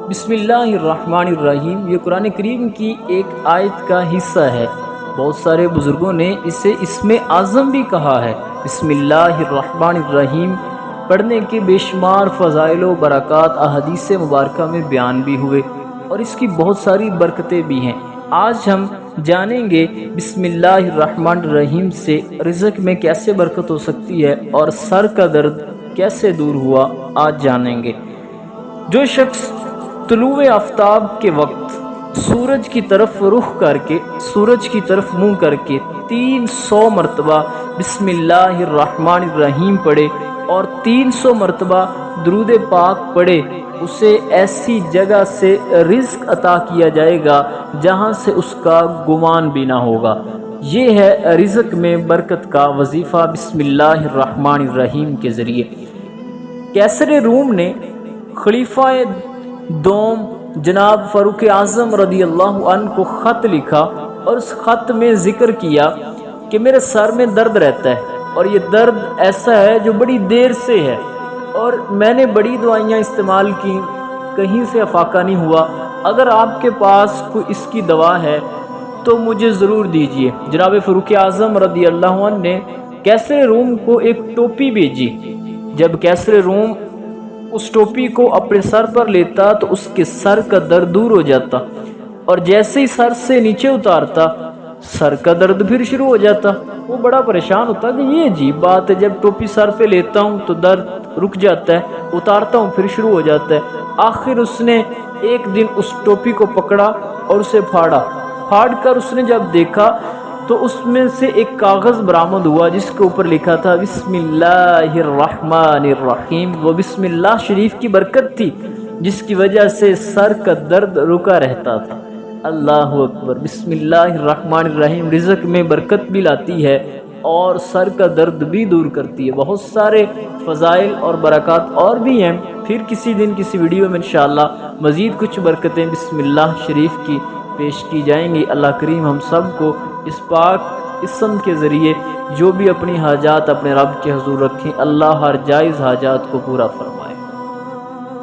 بسم اللہ الرحمن الرحیم یہ قرآن کریم کی ایک آیت کا حصہ ہے۔ بہت سارے بزرگوں نے اسے اسم اعظم بھی کہا ہے۔ بسم اللہ الرحمن الرحیم پڑھنے کے بے شمار فضائل و برکات احادیث مبارکہ میں بیان بھی ہوئے اور اس کی بہت ساری برکتیں بھی ہیں۔ آج ہم جانیں گے بسم اللہ الرحمن الرحیم سے رزق میں کیسے برکت ہو سکتی ہے اور سر کا درد کیسے دور ہوا، آج جانیں گے۔ جو شخص طلوع آفتاب کے وقت سورج کی طرف رخ کر کے، سورج کی طرف منہ کر کے 300 مرتبہ بسم اللہ الرحمن الرحیم پڑھے اور 300 مرتبہ درود پاک پڑھے، اسے ایسی جگہ سے رزق عطا کیا جائے گا جہاں سے اس کا گمان بھی نہ ہوگا۔ یہ ہے رزق میں برکت کا وظیفہ بسم اللہ الرحمن الرحیم کے ذریعے۔ کیسر روم نے خلیفہ دوم جناب فاروق اعظم رضی اللہ عنہ کو خط لکھا اور اس خط میں ذکر کیا کہ میرے سر میں درد رہتا ہے اور یہ درد ایسا ہے جو بڑی دیر سے ہے اور میں نے بڑی دعائیاں استعمال کی، کہیں سے افاقہ نہیں ہوا۔ اگر آپ کے پاس کوئی اس کی دوا ہے تو مجھے ضرور دیجیے۔ جناب فاروق اعظم رضی اللہ عنہ نے کیسر روم کو ایک ٹوپی بھیجی۔ جب کیسر روم اس ٹوپی کو اپنے سر پر لیتا تو اس کے سر کا درد دور ہو جاتا، اور جیسے ہی سر سے نیچے اتارتا سر کا درد پھر شروع ہو جاتا۔ وہ بڑا پریشان ہوتا کہ یہ عجیب بات ہے، جب ٹوپی سر پہ لیتا ہوں تو درد رک جاتا ہے، اتارتا ہوں پھر شروع ہو جاتا ہے۔ آخر اس نے ایک دن اس ٹوپی کو پکڑا اور اسے پھاڑ کر اس نے جب دیکھا تو اس میں سے ایک کاغذ برآمد ہوا جس کے اوپر لکھا تھا بسم اللہ الرحمن الرحیم۔ وہ بسم اللہ شریف کی برکت تھی جس کی وجہ سے سر کا درد رکا رہتا تھا۔ اللہ اکبر۔ بسم اللہ الرحمن الرحیم رزق میں برکت بھی لاتی ہے اور سر کا درد بھی دور کرتی ہے۔ بہت سارے فضائل اور برکات اور بھی ہیں، پھر کسی دن کسی ویڈیو میں انشاءاللہ مزید کچھ برکتیں بسم اللہ شریف کی پیش کی جائیں گی۔ اللہ کریم ہم سب کو اس پاک اسم کے ذریعے جو بھی اپنی حاجات اپنے رب کے حضور رکھیں، اللہ ہر جائز حاجات کو پورا فرمائے۔